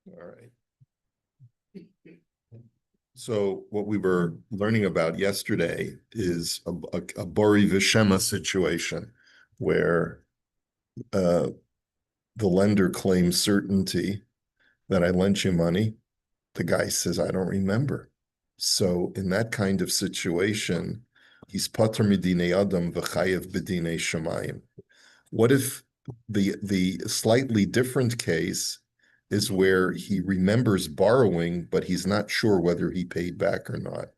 All right. So what we were learning about yesterday is a Bori Vishema situation where uh, the lender claims certainty that I lent you money. The guy says, I don't remember. So in that kind of situation, he's pater midinei adam v'chayev b'dinei shamayim. What if the slightly different case is where he remembers borrowing, but he's not sure whether he paid back or not?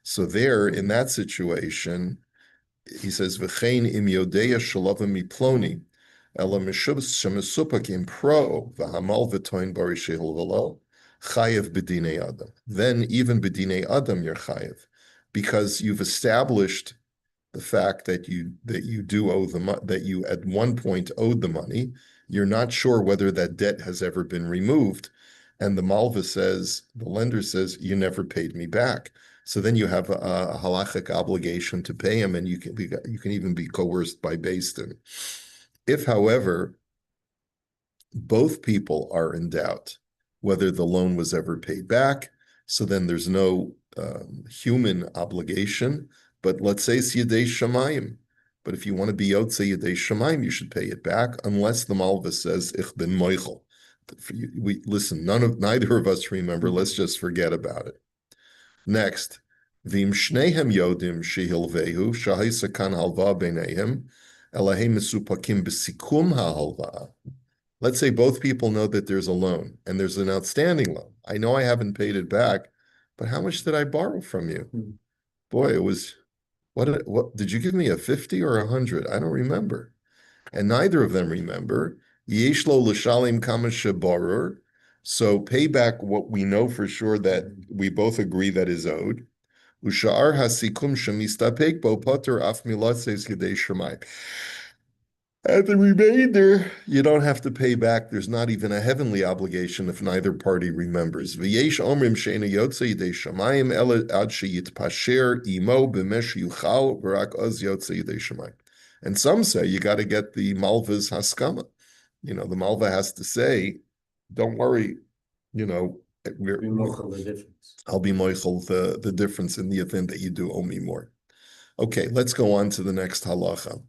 So there, in that situation, he says, "V'chein im yodeya shalavim miploni, ela mishubs shemesupakim pro v'hamal v'toin bari shehul v'lo chayev b'dinei adam." Then even b'dinei adam you're chayev, because you've established the fact that you do owe that you at one point owed the money. You're not sure whether that debt has ever been removed, and the malva says, the lender says, you never paid me back. So then you have a halachic obligation to pay him, and you can even be coerced by Beis Din. If, however, both people are in doubt whether the loan was ever paid back, so then there's no human obligation. But let's say it's Yedei Shamayim. But if you want to be Yotze Yedei Shamayim, you should pay it back, unless the Malva says, Ich bin Moichel. Listen, neither of us remember. Let's just forget about it. Next, Vim Shnehem Yodim Shehilvehu Shahisa Kan Halva Beinehem Elahem Mesupakim Besikum HaHalva. Let's say both people know that there's a loan and there's an outstanding loan. I know I haven't paid it back, but how much did I borrow from you? Boy, it was, what did you give me, a 50 or 100? I don't remember. And neither of them remember. Yesh lo l'shalim kama shebarur. So pay back what we know for sure that we both agree that is owed. Usha'ar hasikum shemistapek bo poter af milatzes yedei shemai. At the remainder, you don't have to pay back. There's not even a heavenly obligation if neither party remembers. V'yesh omrim she'ena yotze yidei shamayim ela ad sheyitpasher imo b'mesh yuchal v'rak oz yotze yidei shamayim. And some say you got to get the malva's haskama. The malva has to say, don't worry, I'll be moichel the difference in the event that you do owe me more. Okay, let's go on to the next halacha.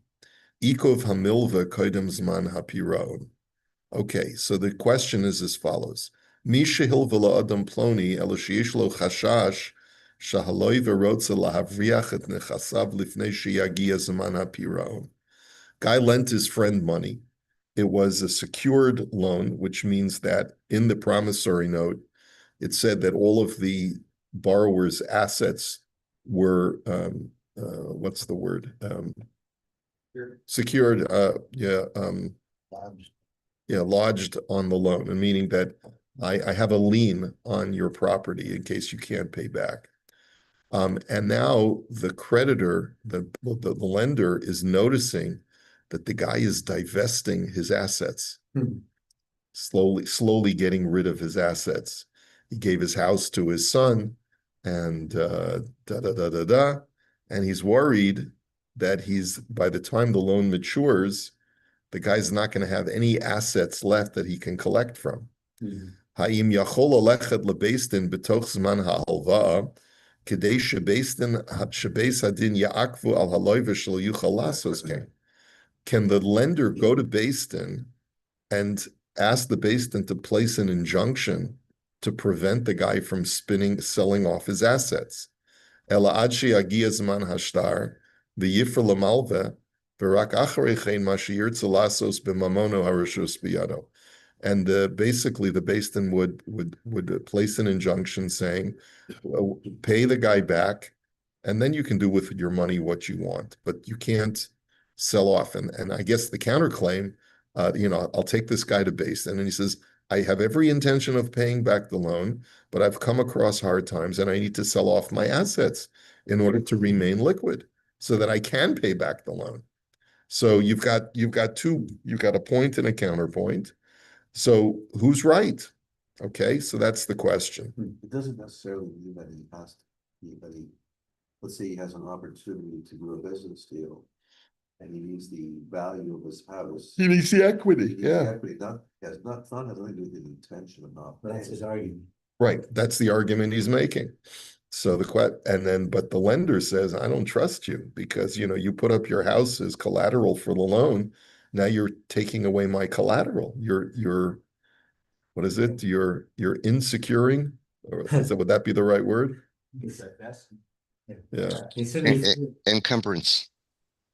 Ikov hamilva koidem zman hapiraon. Okay, so the question is as follows: Misha hilvela adam ploni elashish lo chashash shahaloi verotza lahavriach et nechasav lifnei sheyagia zman hapiraon. Guy lent his friend money. It was a secured loan, which means that in the promissory note, it said that all of the borrower's assets were what's the word? Secured, lodged on the loan, and meaning that I have a lien on your property in case you can't pay back. And now the creditor, the lender, is noticing that the guy is divesting his assets, slowly getting rid of his assets. He gave his house to his son, and and he's worried that by the time the loan matures, the guy's not going to have any assets left that he can collect from. Ha'im yachol alechet lebeis din betoch zman ha'halva kedei shebeis hadin ya'akvu al haloi v'shel yuchal lasos ken. Can the lender go to Beis Din and ask the Beis Din to place an injunction to prevent the guy from selling off his assets? Ela ad sheyagia zman hashtar v'yifra l'malva v'rak acharei chen ma sheyirtze lasos b'mamono harishus biyado. And basically, the Beis Din would place an injunction saying, pay the guy back, and then you can do with your money what you want, but you can't sell off. And I guess the counterclaim, I'll take this guy to base, and then he says, I have every intention of paying back the loan, but I've come across hard times and I need to sell off my assets in order to remain liquid so that I can pay back the loan. So you've got a point and a counterpoint. So who's right? Okay, so that's the question. It doesn't necessarily mean that he has to be, but let's say he has an opportunity to do a business deal and he needs the value of his house. He needs the equity, He needs yeah. the equity, not has nothing to do with the intention of not. That's his argument. Right, that's the argument he's making. So but the lender says, I don't trust you because, you put up your house as collateral for the loan. Now you're taking away my collateral. You're what is it? You're insecuring, or would that be the right word? Yeah. Encumbrance.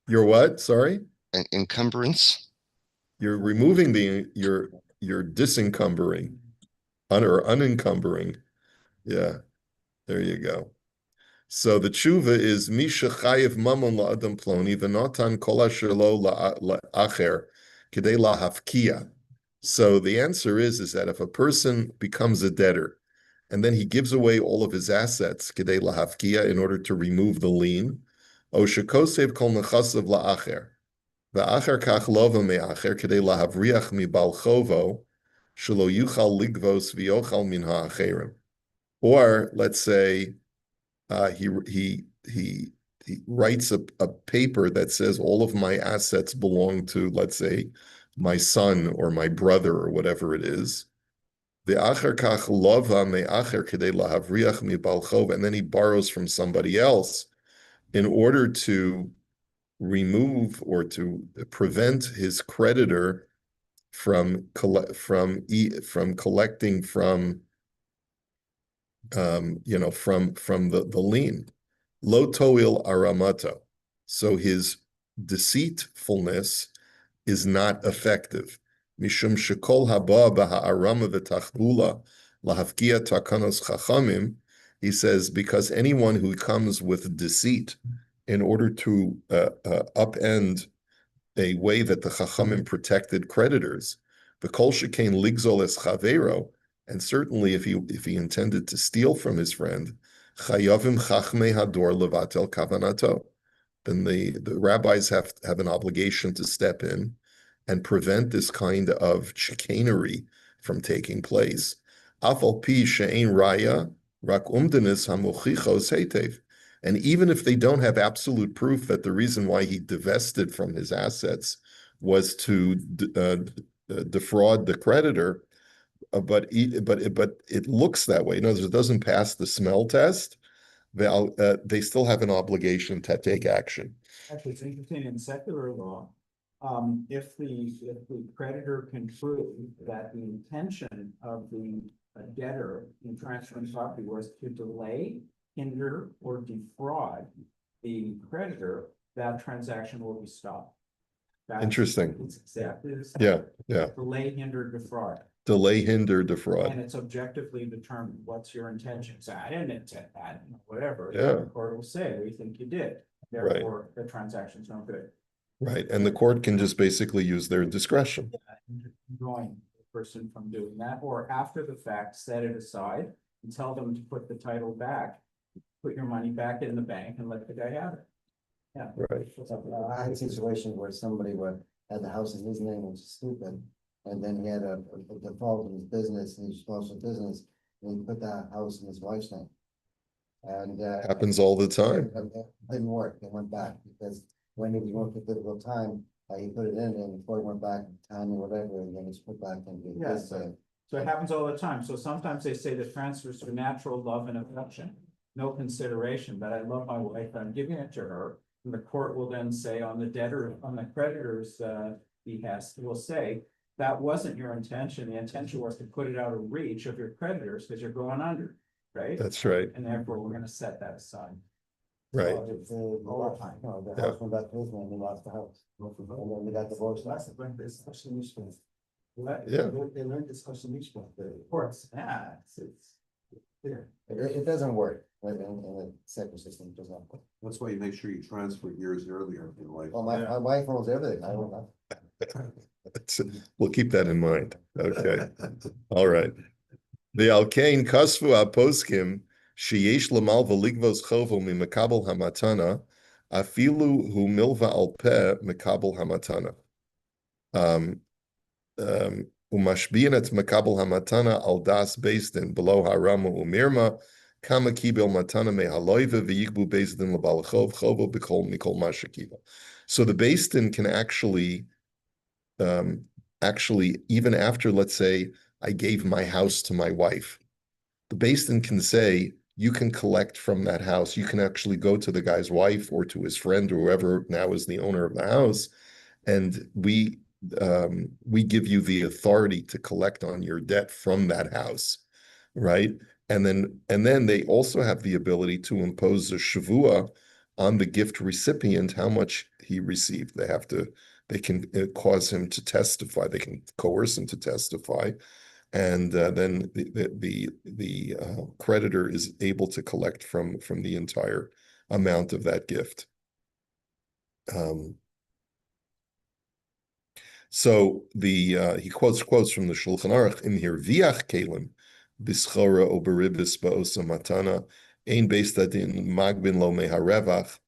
You're what? Sorry? Encumbrance. You're removing you're disencumbering, or unencumbering. Yeah, there you go. So the tshuva is Misha chayiv mamon la'adam ploni v'notan kol asher lo la'acher kedei lahafkia. So the answer is that if a person becomes a debtor and then he gives away all of his assets kedei lahafkia in order to remove the lien, o shekosev kol nechasav la'acher v'acher kach lova me'acher kedei lahavriach mibal chovo shelo yuchal ligvos v'yochal min ha'acherim. Or let's say he writes a paper that says all of my assets belong to, let's say, my son or my brother or whatever it is. And then he borrows from somebody else in order to remove or to prevent his creditor from collecting from the lien. Lo toil aramato. So his deceitfulness is not effective. Mishum shekol haba b'ha'arama v'tachbula lahafkia takanos chachamim. He says, because anyone who comes with deceit in order to upend a way that the chachamim protected creditors, v'kol shekain ligzol es chavero, and certainly if he intended to steal from his friend, chayavim chachmei hador levatel kavanato, then the rabbis have an obligation to step in and prevent this kind of chicanery from taking place. Afal pi she'ein raya rak umdenis hamochichos heitev. And even if they don't have absolute proof that the reason why he divested from his assets was to defraud the creditor, but it looks that way. In other words, it doesn't pass the smell test. They still have an obligation to take action. Actually, it's interesting in secular law. If the creditor can prove that the intention of the debtor in transferring property was to delay, hinder, or defraud the creditor, that transaction will be stopped. Interesting. It's exactly the same. Yeah. Delay, hinder, defraud. Delay, hinder, defraud. And it's objectively determined. What's your intention? So I didn't intend that, whatever. Yeah. The court will say, we think you did. Therefore, the transaction's no good. Right. And the court can just basically use their discretion. Drawing the person from doing that, or after the fact, set it aside and tell them to put the title back, put your money back in the bank and let the guy have it. Yeah. Right. I had situations where somebody had the house in his name, which is stupid, and then he had a default in his business, and he was supposed to business, and he put that house in his wife's name. And Happens all the time. it didn't work. It went back because when he was going through a difficult time, he put it in, and before he went back time or whatever, and then it's put back into his. So it happens all the time. So sometimes they say the transfers for natural love and affection, no consideration, but I love my wife, I'm giving it to her. And the court will then say on the creditor's behest, will say, that wasn't your intention. The intention was to put it out of reach of your creditors because you're going under, right? That's right. And therefore, we're gonna set that aside. Right. The house went back to his name, he lost the house. And then we got divorced. Yeah. They learned this Choshen Mishpat. Of course, yeah, it's It doesn't work, like in the separate system, it does not work. That's why you make sure you transfer years earlier in life. Well, my wife owns everything, I don't know. We'll keep that in mind. Okay, all right. The Alkain Kasvu Aposkim Sheyesh Lamal Veligvos Chovo Mimekabel Hamatana Afilu Hu Milva Al Peh Mekabel Hamatana. Umashbian et Mekabel Hamatana Al Das Beisdin below Harama Umirma Kama Kibel Matana Me Haloiva V'Yigbu Beisdin Labalachov Chovo B'Kol Mikol Mashakiva. So the Beisdin can actually, even after, let's say, I gave my house to my wife, the Beis Din can say, you can collect from that house. You can actually go to the guy's wife or to his friend or whoever now is the owner of the house, and we give you the authority to collect on your debt from that house, right? And then they also have the ability to impose a shavua on the gift recipient, how much he received. They can cause him to testify. They can coerce him to testify, and then the creditor is able to collect from the entire amount of that gift. So he quotes from the Shulchan Aruch in here. Viach kelim bischora oberibis ba'osa matana ein beis dadin magbin lo meharevach.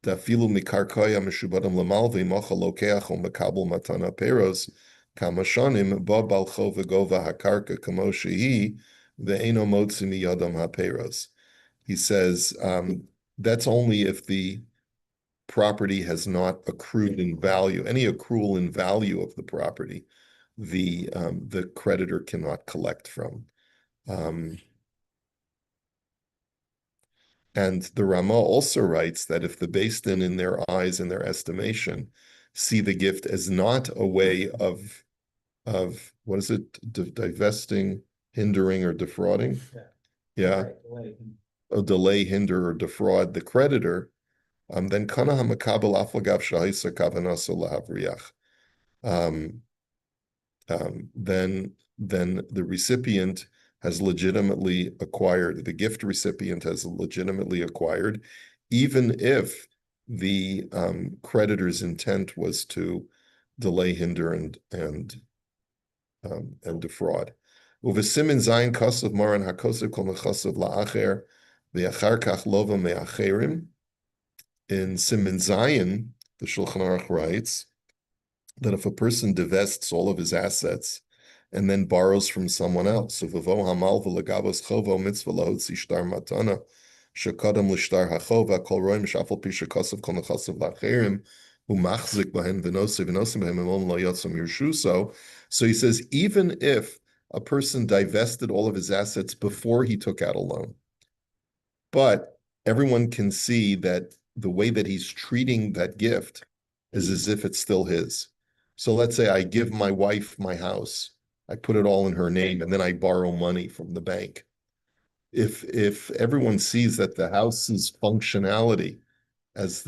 Dafilu mikarkoya meshubadam lamalvi mocha lokeach o mekabel matana peros kamashanim ba balcho v'gova hakarka kamo shehi ve'eno motzi miyadam haperos. He says that's only if the property has not accrued in value, any accrual in value of the property, the creditor cannot collect from. And the Rama also writes that if the Beis Din, in their eyes, in their estimation, see the gift as not a way of what is it, divesting, hindering, or defrauding? Yeah. A delay, hinder, or defraud the creditor, then kana hamakabel aflagav shahisa kavanaso lahavriach. Then the recipient has legitimately acquired, the gift recipient has legitimately acquired, even if the creditor's intent was to delay, hinder, and defraud. Uvesimin zayin kasav maran hakosav kol mechasav la'acher ve'achar kach lova me'acherim. In Siman Zayin, the Shulchan Aruch writes that if a person divests all of his assets and then borrows from someone else, so v'vo hamal v'legavos chovo mitzvah lahotzi shtar matana shekadam l'shtar hachova kol roim shafal pi shekasav kol nechasav lacherim umachzik bahen v'nosei behem emom lo yotzam yirshuso. So he says, even if a person divested all of his assets before he took out a loan, but everyone can see that the way that he's treating that gift is as if it's still his. So let's say I give my wife my house, I put it all in her name, and then I borrow money from the bank. If everyone sees that the house's functionality as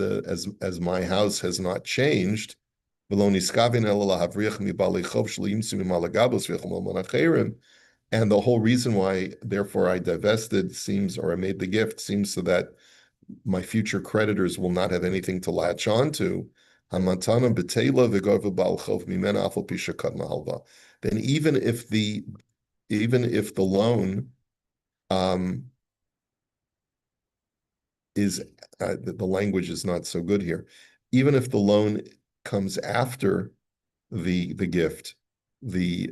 my house has not changed, and the whole reason why, therefore, I divested seems, or I made the gift, seems so that my future creditors will not have anything to latch on to. Then even if the loan is the language is not so good here. Even if the loan comes after the gift, the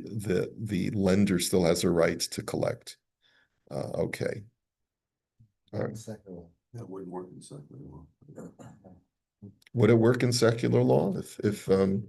lender still has a right to collect. Okay. All right. That wouldn't work in secular law. Would it work in secular law if the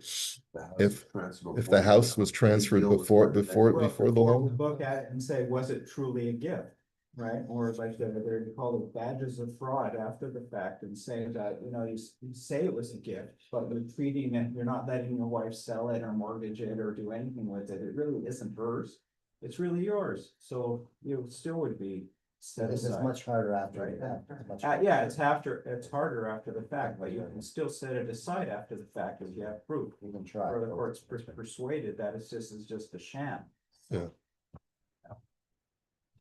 house was transferred before the loan? Look at it and say, was it truly a gift, right? Or as I said, they call it badges of fraud after the fact, and say that, you say it was a gift, but you're treating it, you're not letting your wife sell it or mortgage it or do anything with it. It really isn't hers. It's really yours. So you still would be set It's aside. much harder after Right. that. It's much Yeah, it's harder after the fact, but you can still set it aside after the fact if you have proof. You can try. Or the court's persuaded that it's just a sham. Yeah.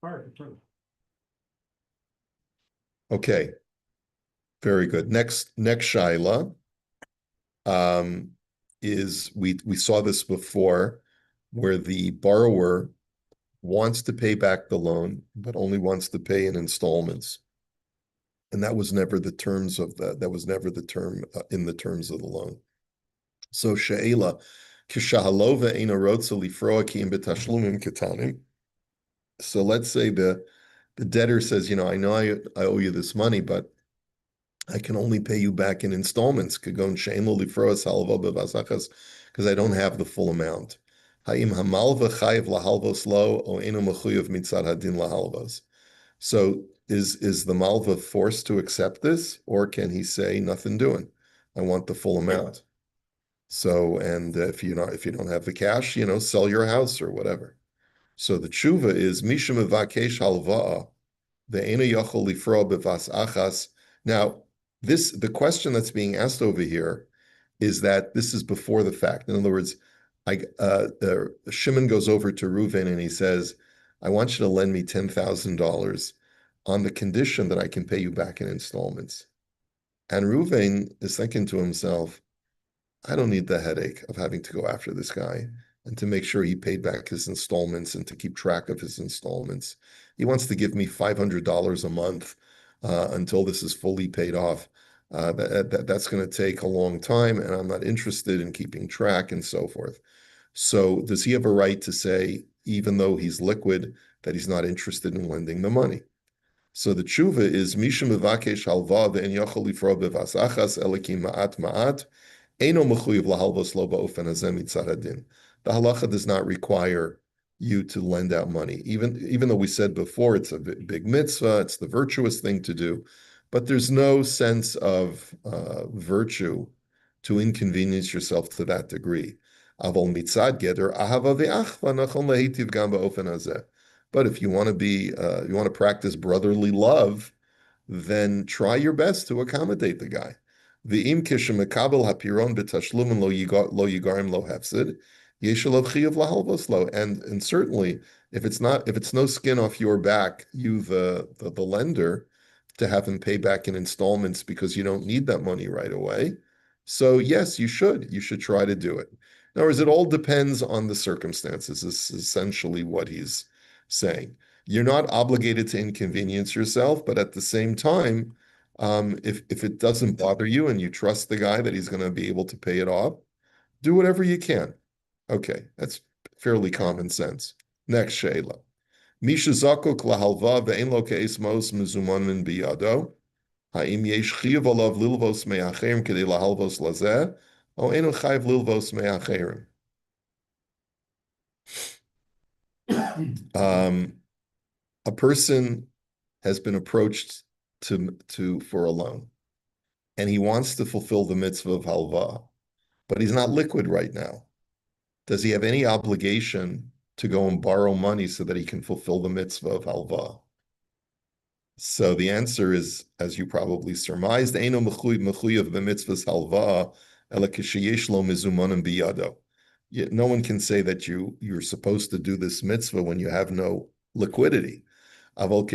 Hard to prove. Okay. Very good. Next shaila is we saw this before, where the borrower wants to pay back the loan, but only wants to pay in installments. And that was never the terms of that was never the term in the terms of the loan. So she'ela kishahalova eina rotza lifroa ki im betashlumim ketanim. So let's say the debtor says, I know I owe you this money, but I can only pay you back in installments, because I don't have the full amount. So is the malva forced to accept this, or can he say nothing doing? I want the full amount. So, and if you don't have the cash, sell your house or whatever. So the tshuva is misha mevakesh halva'a ve'ena yachol lifro bevas achas. Now, the question that's being asked over here is that this is before the fact. In other words, Shimon goes over to Reuven and he says, I want you to lend me $10,000 on the condition that I can pay you back in installments. And Reuven is thinking to himself, I don't need the headache of having to go after this guy and to make sure he paid back his installments and to keep track of his installments. He wants to give me $500 a month until this is fully paid off. That's going to take a long time, and I'm not interested in keeping track and so forth. So does he have a right to say, even though he's liquid, that he's not interested in lending the money? So the tshuva is Misha mevakesh halva ve'en yachol lifro bevas achas elikim ma'at ma'at eino mechuyev lahalvos lo ba'ofen hazeh mitzad hadin. The halacha does not require you to lend out money, even though we said before it's a big mitzvah, it's the virtuous thing to do, but there's no sense of virtue to inconvenience yourself to that degree. Avol mitzad geder ahava ve'achva nachon lehitiv gam ba'ofen hazeh. But if you want to practice brotherly love, then try your best to accommodate the guy. V'im kishemekabel hapiron b'tashlumin lo yigarim lo hefsid, yeshalav chiyav lahalvos lo. And certainly, if it's no skin off your back, you the lender, to have him pay back in installments because you don't need that money right away. So yes, you should try to do it. In other words, it all depends on the circumstances. This is essentially what he's saying. You're not obligated to inconvenience yourself, but at the same time, if it doesn't bother you and you trust the guy that he's going to be able to pay it off, do whatever you can. Okay, that's fairly common sense. Next sheila. Misha zakuk lahalva ve'en lo ke'esmos mezumanin biyado. Ha'im yesh chiyav alav lilvos me'acherim kedei lahalvos lazeh, o enu chayv lilvos me'acherim. A person has been approached for a loan, and he wants to fulfill the mitzvah of halva, but he's not liquid right now. Does he have any obligation to go and borrow money so that he can fulfill the mitzvah of halva? So the answer is, as you probably surmised, eino mechuyev b'mitzvahs halva ela kisheyesh lo mizumanim biyado. No one can say that you're supposed to do this mitzvah when you have no liquidity. But when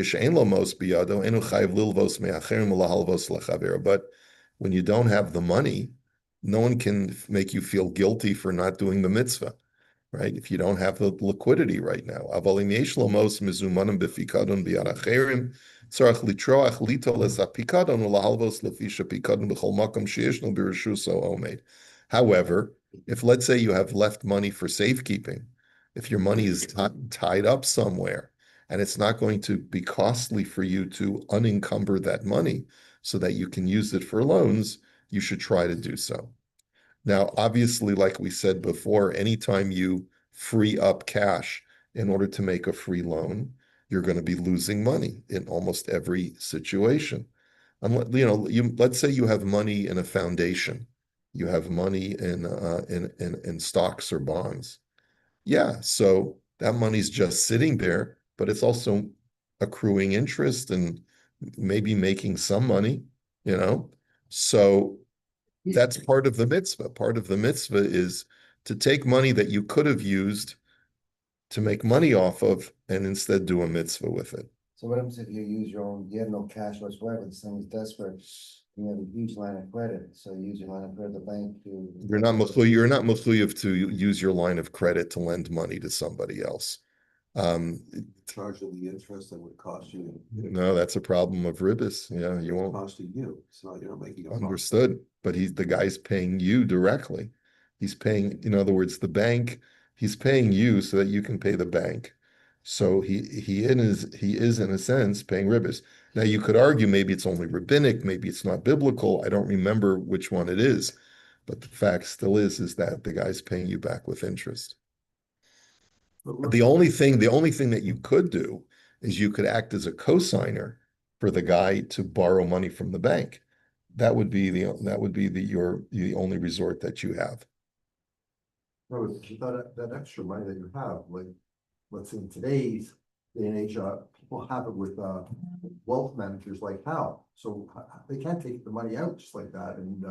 you don't have the money, no one can make you feel guilty for not doing the mitzvah, right? If you don't have the liquidity right now. However, if let's say you have left money for safekeeping, if your money is tied up somewhere, and it's not going to be costly for you to unencumber that money so that you can use it for loans, you should try to do so. Now, obviously, like we said before, anytime you free up cash in order to make a free loan, you're going to be losing money in almost every situation. Let's say you have money in a foundation, you have money in stocks or bonds. Yeah, so that money's just sitting there, but it's also accruing interest and maybe making some money, So that's part of the mitzvah. Part of the mitzvah is to take money that you could have used to make money off of and instead do a mitzvah with it. So what happens if you use your own, you have no cash whatsoever, somebody's desperate, you have a huge line of credit, so you use your line of credit at the bank to. You're not mechuyev to use your line of credit to lend money to somebody else. Charge of the interest that would cost you. No, that's a problem of ribbis. Yeah, you won't. Costing you, it's not, you're not making a profit. Understood, but the guy's paying you directly. He's paying, in other words, the bank, he's paying you so that you can pay the bank. So he is in a sense paying ribbis. Now you could argue maybe it's only rabbinic, maybe it's not biblical. I don't remember which one it is, but the fact still is that the guy's paying you back with interest. The only thing that you could do is you could act as a cosigner for the guy to borrow money from the bank. That would be the only resort that you have. No, it's that extra money that you have, like, let's say in today's day and age, people have it with wealth managers like Hal. So they can't take the money out just like that, and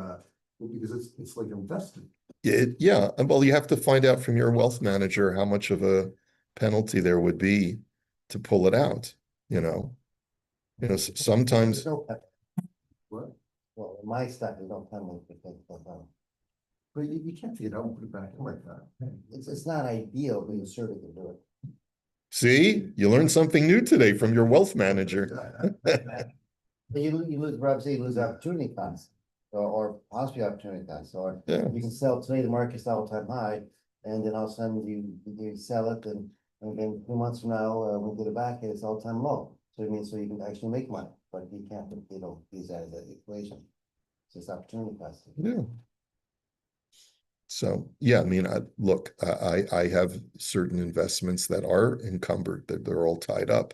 because it's like invested. Yeah, well, you have to find out from your wealth manager how much of a penalty there would be to pull it out. Sometimes. There's no What? Well, in my stuff, there's no penalty for taking stuff out. But you can't take it out and put it back in like that. It's not ideal, but you certainly can do it. See, you learned something new today from your wealth manager. But you lose, Rob, say you lose opportunity costs, or possibly opportunity costs, or Yeah. you can sell today, the market's all-time high, and then all of a sudden you sell it, and then 2 months from now, we'll get it back, and it's all-time low. So it means, so you can actually make money, but you can't, use that as an equation. It's just opportunity cost. Yeah. So, yeah, I mean, I have certain investments that are encumbered, that they're all tied up,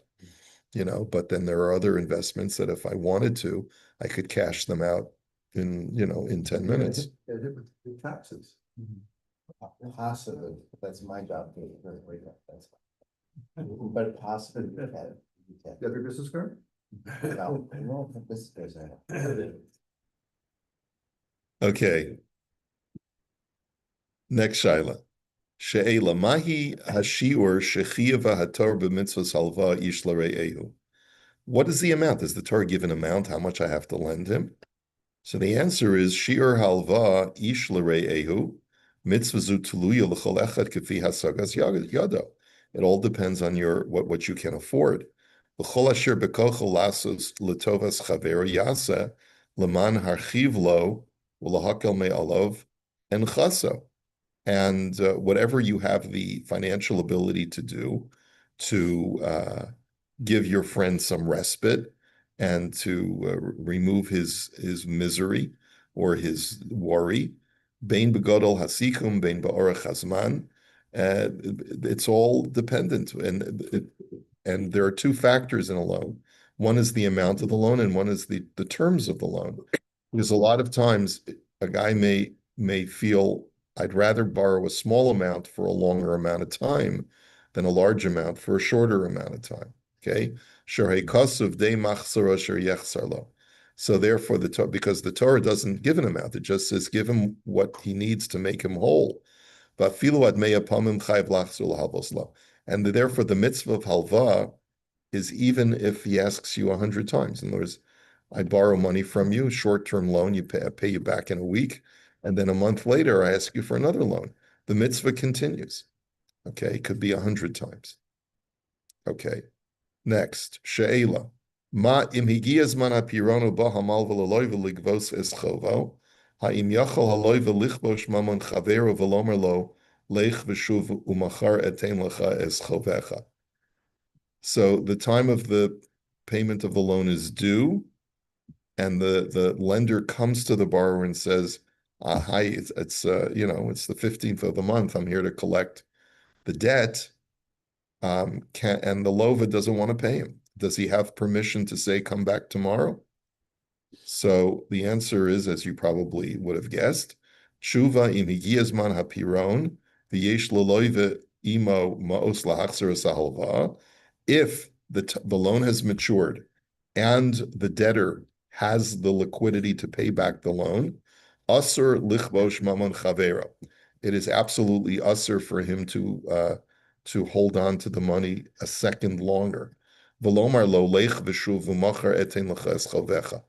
but then there are other investments that if I wanted to, I could cash them out in 10 minutes. It hit with the taxes. Possibly, but that's my job to, that's. But possibly, you can. You have your business card? No, this goes out. Okay. Next shaila. She'ela mahi hashiur shechiyava hator b'mitzvos halva ish l're'ehu. What is the amount? Does the Torah give an amount how much I have to lend him? So the answer is shiur halva ish l're'ehu mitzvah zu tuluya l'chol echad kefi hasagas yado. It all depends on what you can afford. L'chol asher bekocho lasos l'tovas chaver yasa l'man harchiv lo u'lahakel me'alov en chaso. And whatever you have the financial ability to do to give your friend some respite and to remove his misery or his worry, bein begodol hasikum, bein ba'orach hazman, it's all dependent. And there are two factors in a loan. One is the amount of the loan, and one is the terms of the loan. Because a lot of times a guy may feel, I'd rather borrow a small amount for a longer amount of time than a large amount for a shorter amount of time. Okay. So therefore, because the Torah doesn't give an amount, it just says give him what he needs to make him whole. And therefore, the mitzvah of halva is even if he asks you 100 times. In other words, I borrow money from you, short-term loan, I pay you back in a week. And then a month later, I ask you for another loan. The mitzvah continues. Okay, it could be 100 times. Okay, next, she'ela. Ma im higiyaz man hapirono ba hamal v'laloi v'ligvos es chovo, ha'im yachol haloi v'lichbosh mamon chavero v'lomer lo, lech v'shuv u'machar etein lecha es chovecha. So the time of the payment of the loan is due, and the lender comes to the borrower and says, hi, it's the 15th of the month. I'm here to collect the debt. And the lova doesn't want to pay him. Does he have permission to say, come back tomorrow? So the answer is, as you probably would have guessed, tshuva im higiyazman hapiron v'yesh l'loive imo ma'os lahachzer sahalva. If the loan has matured and the debtor has the liquidity to pay back the loan, asur lichbosh mamon chavero. It is absolutely asur for him to hold on to the money a second longer. V'lomar lo lech v'shuv v'machar etein lecha es chalvecha.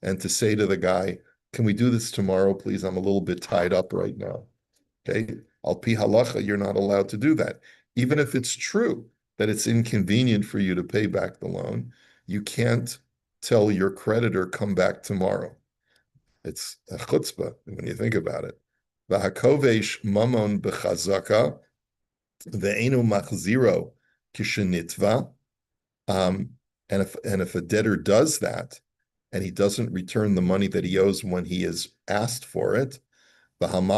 And to say to the guy, can we do this tomorrow, please? I'm a little bit tied up right now. Okay, al pi halacha, you're not allowed to do that. Even if it's true that it's inconvenient for you to pay back the loan, you can't tell your creditor, come back tomorrow. It's a chutzpah when you think about it. V'hakovesh mamon b'chazaka ve'enu machziro kishenitva. And if a debtor does that, and he doesn't return the money that he owes when he is asked for it, and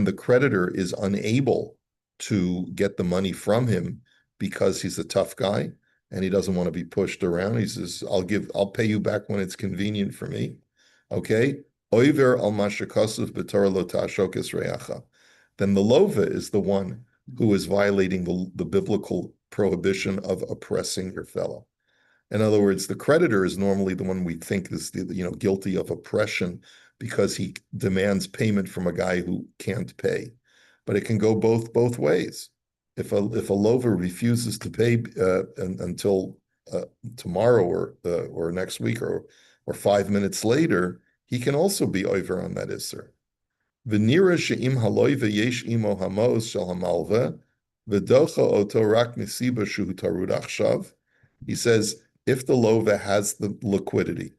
the creditor is unable to get the money from him because he's a tough guy and he doesn't want to be pushed around. He says, I'll pay you back when it's convenient for me. Okay. Then the lova is the one who is violating the biblical prohibition of oppressing your fellow. In other words, the creditor is normally the one we think is guilty of oppression because he demands payment from a guy who can't pay. But it can go both ways. If a lover refuses to pay until tomorrow or next week or 5 minutes later, he can also be over on that isser. V'nira she'im haloive yesh imo hamos shel hamalva v'docha oto rak misiba shu tarud achshav. He says, if the lova has the liquidity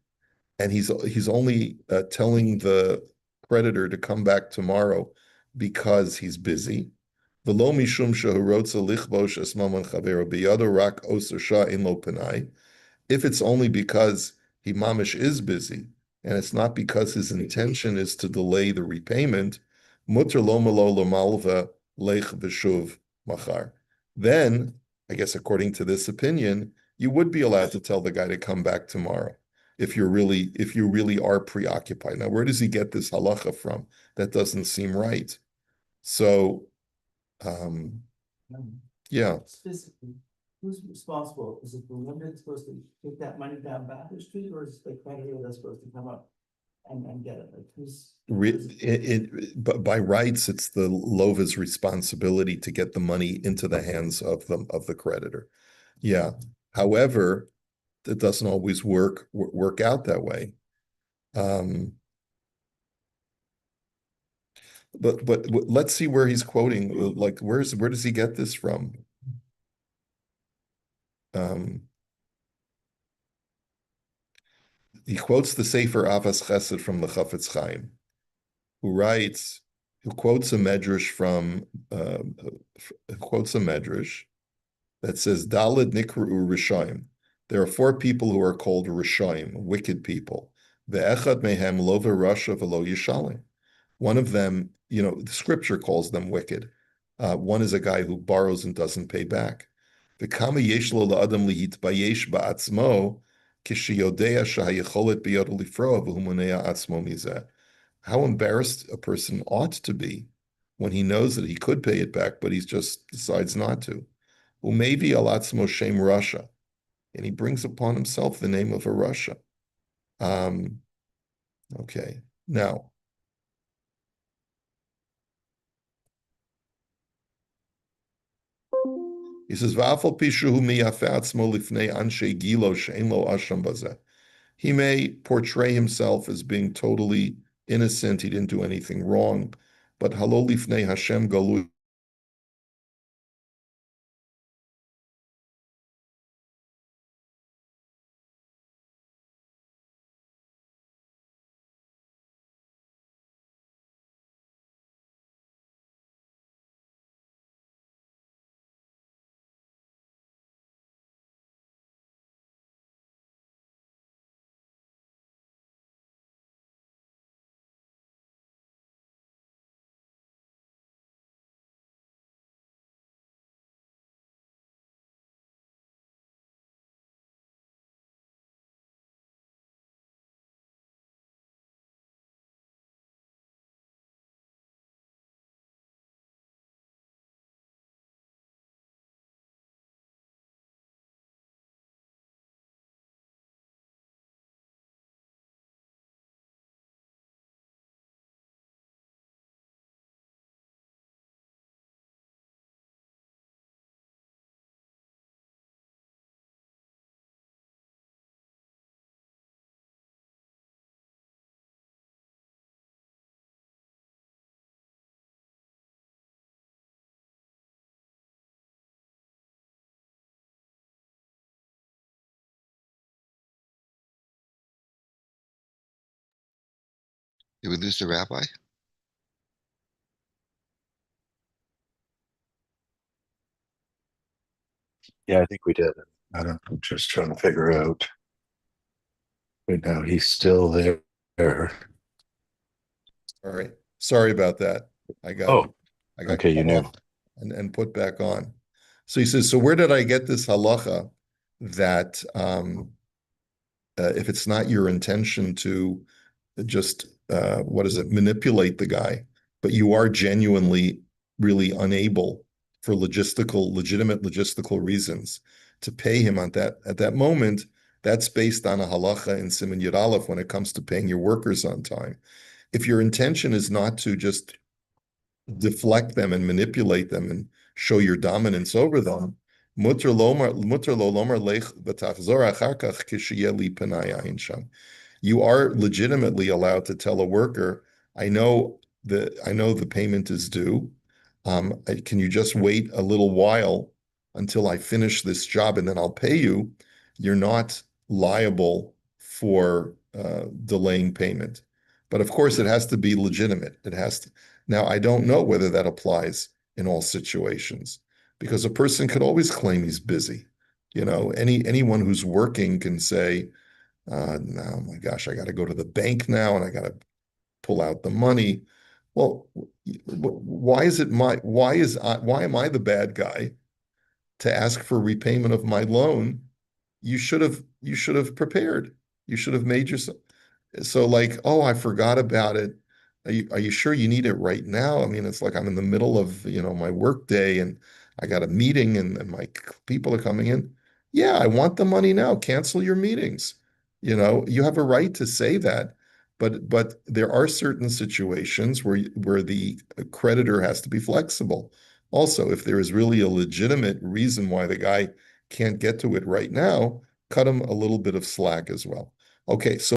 and he's only telling the creditor to come back tomorrow because he's busy, v'lo mishum shehurotza lichbosh esmaman chavero biyado rak oser shah in lo penai. If it's only because he mamish is busy and it's not because his intention is to delay the repayment, mutter lo malo lo malva lech v'shuv machar. Then, I guess according to this opinion, you would be allowed to tell the guy to come back tomorrow if you really are preoccupied. Now, where does he get this halacha from? That doesn't seem right. So, yeah. Specifically, who's responsible? Is it the lender that's supposed to take that money down Baker Street, or is it the creditor that's supposed to come up and get it? Like who's? But by rights, it's the lova's responsibility to get the money into the hands of the creditor. Yeah. However, it doesn't always work out that way. But let's see where he's quoting. Like, where does he get this from? He quotes the Sefer Avas Chesed from the Chafetz Chaim, who quotes a medrash that says Daled Nikru Rishayim. There are 4 people who are called Rishayim, wicked people. Ve'echad mehem lo v'rasha v'lo yishalim. One of them, the scripture calls them wicked. One is a guy who borrows and doesn't pay back. V'kama yesh lo la'adam lihitbayesh ba'atzmo kishiyodea shahayecholet biyod lifroa v'humonea atzmo mizeh. How embarrassed a person ought to be when he knows that he could pay it back, but he just decides not to. Umevi al atzmo shem Russia. And he brings upon himself the name of a Russia. Okay, now. He says, he may portray himself as being totally innocent, he didn't do anything wrong, but halol lifnei Hashem galu Did we lose the rabbi? Yeah, I think we did. I don't, I'm just trying to figure out. Right now, he's still there. All right, sorry about that. I got Oh, I got okay, you cut knew. off and put back on. So he says, so where did I get this halacha that if it's not your intention to just what is it, manipulate the guy, but you are genuinely really unable for legitimate logistical reasons to pay him at that moment, that's based on a halacha in Siman Yud Aleph when it comes to paying your workers on time. If your intention is not to just deflect them and manipulate them and show your dominance over them, mutter lo lomar lech v'tachzor achar kach kishiyeh li panai ayin sham. You are legitimately allowed to tell a worker, I know the payment is due. Can you just wait a little while until I finish this job and then I'll pay you? You're not liable for delaying payment. But of course, it has to be legitimate. It has to. Now, I don't know whether that applies in all situations because a person could always claim he's busy. You know, anyone who's working can say, no, oh my gosh, I got to go to the bank now and I got to pull out the money. Well, why am I the bad guy to ask for repayment of my loan? You should have prepared. You should have made yourself. So like, oh, I forgot about it. Are you sure you need it right now? I mean, it's like I'm in the middle of, my work day and I got a meeting and my people are coming in. Yeah, I want the money now. Cancel your meetings. You have a right to say that, but there are certain situations where the creditor has to be flexible. Also, if there is really a legitimate reason why the guy can't get to it right now, cut him a little bit of slack as well. Okay, so